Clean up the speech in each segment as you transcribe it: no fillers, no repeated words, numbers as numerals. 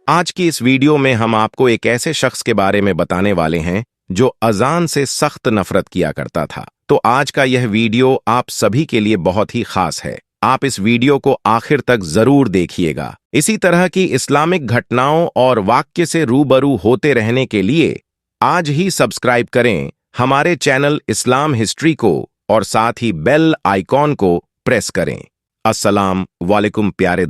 आज की इस वीडियो में हम आपको एक ऐसे शख्स के बारे में बताने वाले हैं जो अजान से सख्त नफरत किया करता था। तो आज का यह वीडियो आप सभी के लिए बहुत ही खास है। आप इस वीडियो को आखिर तक जरूर देखिएगा। इसी तरह की इस्लामिक घटनाओं और वाक्य से रूबरू होते रहने के लिए आज ही सब्सक्राइब करें हमारे चैनल इस्लाम हिस्ट्री को और साथ ही बेल आइकॉन को प्रेस करें। अस्सलाम वालेकुम प्यारे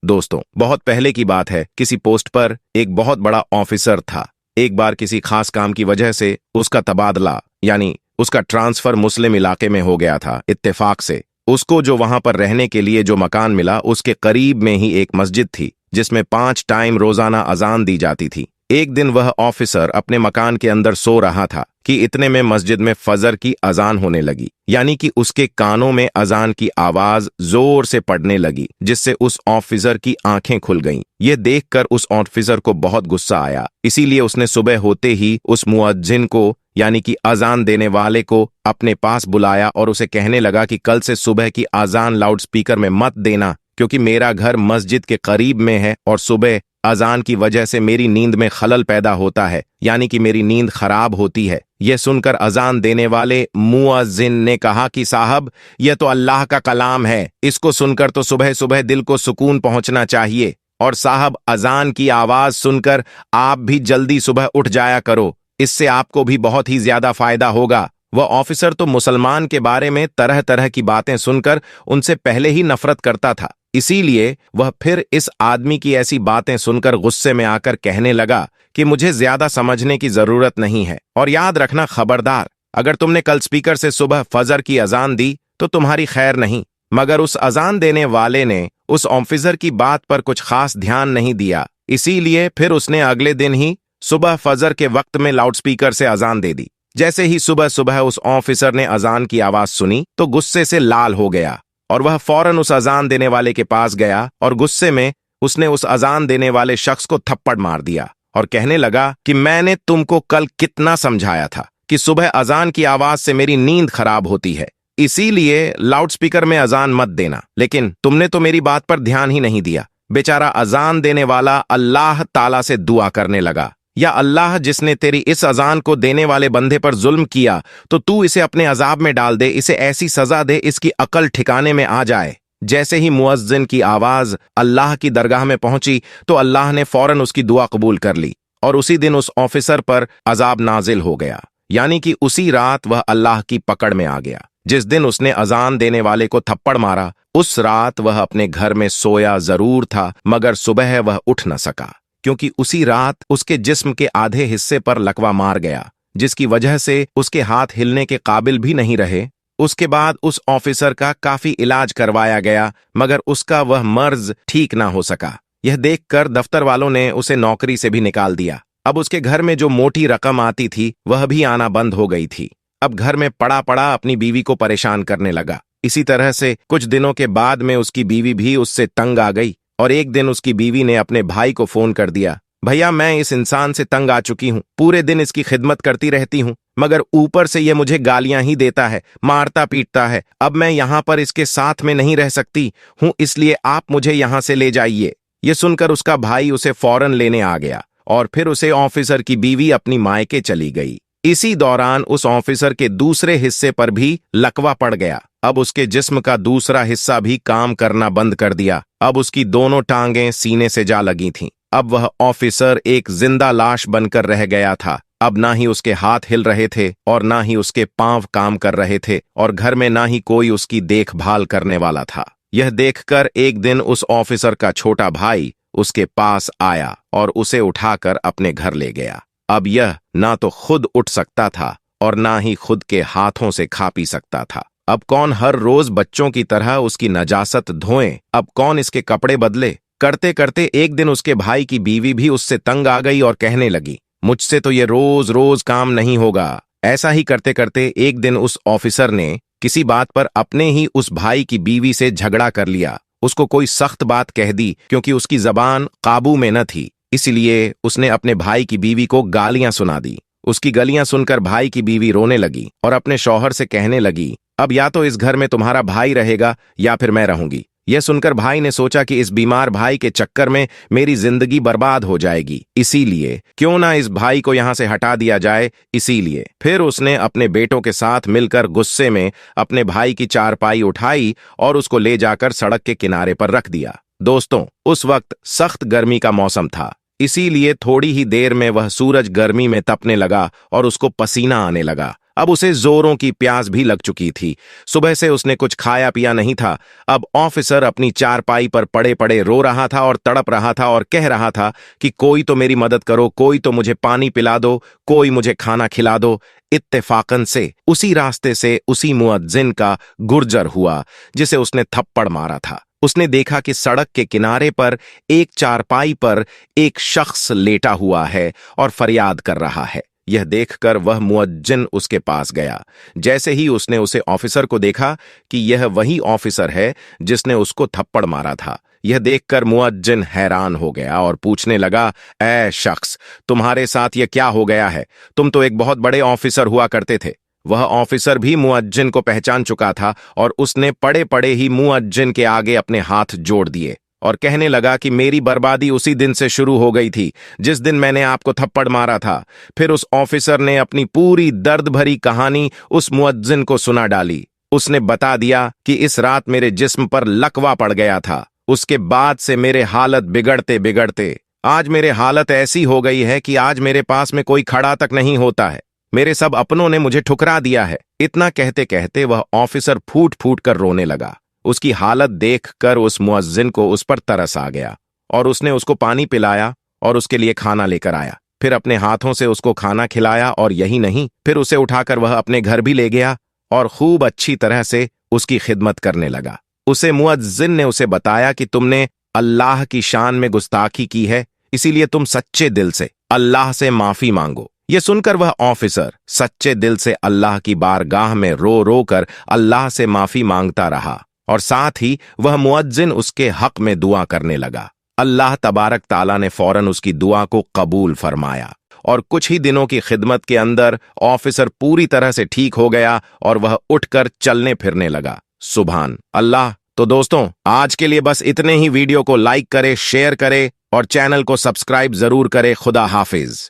दोस्तों, बहुत पहले की बात है। किसी पोस्ट पर एक बहुत बड़ा ऑफिसर था। एक बार किसी खास काम की वजह से उसका तबादला यानी उसका ट्रांसफर मुस्लिम इलाके में हो गया था। इत्तेफाक से उसको जो वहां पर रहने के लिए जो मकान मिला उसके करीब में ही एक मस्जिद थी जिसमें 5 टाइम रोजाना अजान दी जाती थी। एक दिन वह ऑफिसर अपने मकान के अंदर सो रहा था कि इतने में मस्जिद में फजर की अजान होने लगी, यानी कि उसके कानों में अजान की आवाज जोर से पड़ने लगी, जिससे उस ऑफिसर की आंखें खुल गईं। यह देखकर उस ऑफिसर को बहुत गुस्सा आया। इसीलिए उसने सुबह होते ही उस मुअज्जिन को यानी कि अजान देने वाले को अपने पास बुलाया और उसे कहने लगा कि कल से सुबह की अजान लाउडस्पीकर में मत देना, क्योंकि मेरा घर मस्जिद के करीब में है और सुबह अजान की वजह से मेरी नींद में खलल पैदा होता है, यानी कि मेरी नींद खराब होती है। यह सुनकर अजान देने वाले मुअज्जिन ने कहा कि साहब, यह तो अल्लाह का कलाम है, इसको सुनकर तो सुबह सुबह दिल को सुकून पहुंचना चाहिए। और साहब, अजान की आवाज सुनकर आप भी जल्दी सुबह उठ जाया करो, इससे आपको भी बहुत ही ज्यादा फायदा होगा। वह ऑफिसर तो मुसलमान के बारे में तरह तरह की बातें सुनकर उनसे पहले ही नफरत करता था। इसीलिए वह फिर इस आदमी की ऐसी बातें सुनकर गुस्से में आकर कहने लगा कि मुझे ज्यादा समझने की जरूरत नहीं है, और याद रखना खबरदार, अगर तुमने कल स्पीकर से सुबह फजर की अजान दी तो तुम्हारी खैर नहीं। मगर उस अजान देने वाले ने उस ऑफिसर की बात पर कुछ खास ध्यान नहीं दिया। इसीलिए फिर उसने अगले दिन ही सुबह फजर के वक्त में लाउडस्पीकर से अजान दे दी। जैसे ही सुबह सुबह उस ऑफिसर ने अजान की आवाज सुनी तो गुस्से से लाल हो गया और वह फौरन उस अजान देने वाले के पास गया और गुस्से में उसने उस अजान देने वाले शख्स को थप्पड़ मार दिया और कहने लगा कि मैंने तुमको कल कितना समझाया था कि सुबह अजान की आवाज से मेरी नींद खराब होती है, इसीलिए लाउडस्पीकर में अजान मत देना, लेकिन तुमने तो मेरी बात पर ध्यान ही नहीं दिया। बेचारा अजान देने वाला अल्लाह ताला से दुआ करने लगा, या अल्लाह, जिसने तेरी इस अजान को देने वाले बंदे पर जुल्म किया तो तू इसे अपने अजाब में डाल दे, इसे ऐसी सजा दे इसकी अकल ठिकाने में आ जाए। जैसे ही मुअज्जिन की आवाज अल्लाह की दरगाह में पहुंची तो अल्लाह ने फौरन उसकी दुआ कबूल कर ली और उसी दिन उस ऑफिसर पर अजाब नाजिल हो गया, यानी कि उसी रात वह अल्लाह की पकड़ में आ गया। जिस दिन उसने अजान देने वाले को थप्पड़ मारा उस रात वह अपने घर में सोया जरूर था, मगर सुबह वह उठ न सका, क्योंकि उसी रात उसके जिस्म के आधे हिस्से पर लकवा मार गया, जिसकी वजह से उसके हाथ हिलने के काबिल भी नहीं रहे। उसके बाद उस ऑफिसर का काफी इलाज करवाया गया, मगर उसका वह मर्ज ठीक ना हो सका। यह देखकर दफ्तर वालों ने उसे नौकरी से भी निकाल दिया। अब उसके घर में जो मोटी रकम आती थी वह भी आना बंद हो गई थी। अब घर में पड़ा पड़ा अपनी बीवी को परेशान करने लगा। इसी तरह से कुछ दिनों के बाद में उसकी बीवी भी उससे तंग आ गई और एक दिन उसकी बीवी ने अपने भाई को फोन कर दिया, भैया, मैं इस इंसान से तंग आ चुकी हूँ, पूरे दिन इसकी खिदमत करती रहती हूँ, मगर ऊपर से ये मुझे गालियां ही देता है, मारता पीटता है। अब मैं यहाँ पर इसके साथ में नहीं रह सकती हूँ, इसलिए आप मुझे यहाँ से ले जाइए। ये सुनकर उसका भाई उसे फौरन लेने आ गया और फिर उसे ऑफिसर की बीवी अपनी मायके चली गई। इसी दौरान उस ऑफिसर के दूसरे हिस्से पर भी लकवा पड़ गया। अब उसके जिस्म का दूसरा हिस्सा भी काम करना बंद कर दिया। अब उसकी दोनों टांगें सीने से जा लगी थीं। अब वह ऑफिसर एक जिंदा लाश बनकर रह गया था। अब ना ही उसके हाथ हिल रहे थे और ना ही उसके पांव काम कर रहे थे और घर में ना ही कोई उसकी देखभाल करने वाला था। यह देखकर एक दिन उस ऑफिसर का छोटा भाई उसके पास आया और उसे उठाकर अपने घर ले गया। अब यह ना तो खुद उठ सकता था और ना ही खुद के हाथों से खा पी सकता था। अब कौन हर रोज बच्चों की तरह उसकी नजासत धोए, अब कौन इसके कपड़े बदले। करते करते एक दिन उसके भाई की बीवी भी उससे तंग आ गई और कहने लगी, मुझसे तो ये रोज रोज काम नहीं होगा। ऐसा ही करते करते एक दिन उस ऑफिसर ने किसी बात पर अपने ही उस भाई की बीवी से झगड़ा कर लिया। उसको कोई सख्त बात कह दी, क्योंकि उसकी जबान काबू में न थी। इसलिए उसने अपने भाई की बीवी को गालियां सुना दी। उसकी गालियां सुनकर भाई की बीवी रोने लगी और अपने शौहर से कहने लगी, अब या तो इस घर में तुम्हारा भाई रहेगा या फिर मैं रहूंगी। यह सुनकर भाई ने सोचा कि इस बीमार भाई के चक्कर में मेरी जिंदगी बर्बाद हो जाएगी, इसीलिए क्यों ना इस भाई को यहां से हटा दिया जाए। इसीलिए फिर उसने अपने बेटों के साथ मिलकर गुस्से में अपने भाई की चारपाई उठाई और उसको ले जाकर सड़क के किनारे पर रख दिया। दोस्तों, उस वक्त सख्त गर्मी का मौसम था, इसीलिए थोड़ी ही देर में वह सूरज गर्मी में तपने लगा और उसको पसीना आने लगा। अब उसे जोरों की प्यास भी लग चुकी थी। सुबह से उसने कुछ खाया पिया नहीं था। अब ऑफिसर अपनी चारपाई पर पड़े पड़े रो रहा था और तड़प रहा था और कह रहा था कि कोई तो मेरी मदद करो, कोई तो मुझे पानी पिला दो, कोई मुझे खाना खिला दो। इत्तेफाकन से उसी रास्ते से उसी मुअज्जिन का गुर्जर हुआ जिसे उसने थप्पड़ मारा था। उसने देखा कि सड़क के किनारे पर एक चारपाई पर एक शख्स लेटा हुआ है और फरियाद कर रहा है। यह देखकर वह मुअज्जिन उसके पास गया। जैसे ही उसने उसे ऑफिसर को देखा कि यह वही ऑफिसर है जिसने उसको थप्पड़ मारा था, यह देखकर मुअज्जिन हैरान हो गया और पूछने लगा, ऐ शख्स, तुम्हारे साथ यह क्या हो गया है? तुम तो एक बहुत बड़े ऑफिसर हुआ करते थे। वह ऑफिसर भी मुअज्जिन को पहचान चुका था और उसने पड़े पड़े ही मुअज्जिन के आगे अपने हाथ जोड़ दिए और कहने लगा कि मेरी बर्बादी उसी दिन से शुरू हो गई थी जिस दिन मैंने आपको थप्पड़ मारा था। फिर उस ऑफिसर ने अपनी पूरी दर्द भरी कहानी उस मुअज्जिन को सुना डाली। उसने बता दिया कि इस रात मेरे जिस्म पर लकवा पड़ गया था। उसके बाद से मेरे हालत बिगड़ते बिगड़ते आज मेरे हालत ऐसी हो गई है कि आज मेरे पास में कोई खड़ा तक नहीं होता है। मेरे सब अपनों ने मुझे ठुकरा दिया है। इतना कहते कहते वह ऑफिसर फूट फूट कर रोने लगा। उसकी हालत देखकर उस मुअज्जिन को उस पर तरस आ गया और उसने उसको पानी पिलाया और उसके लिए खाना लेकर आया। फिर अपने हाथों से उसको खाना खिलाया और यही नहीं, फिर उसे उठाकर वह अपने घर भी ले गया और खूब अच्छी तरह से उसकी खिदमत करने लगा। उसे मुअज्जिन ने उसे बताया कि तुमने अल्लाह की शान में गुस्ताखी की है, इसीलिए तुम सच्चे दिल से अल्लाह से माफी मांगो। यह सुनकर वह ऑफिसर सच्चे दिल से अल्लाह की बारगाह में रो रो कर अल्लाह से माफी मांगता रहा और साथ ही वह मुअज्जिन उसके हक में दुआ करने लगा। अल्लाह तबारक ताला ने फौरन उसकी दुआ को कबूल फरमाया और कुछ ही दिनों की खिदमत के अंदर ऑफिसर पूरी तरह से ठीक हो गया और वह उठकर चलने फिरने लगा। सुभान अल्लाह। तो दोस्तों, आज के लिए बस इतने ही। वीडियो को लाइक करें, शेयर करें और चैनल को सब्सक्राइब जरूर करें। खुदा हाफिज।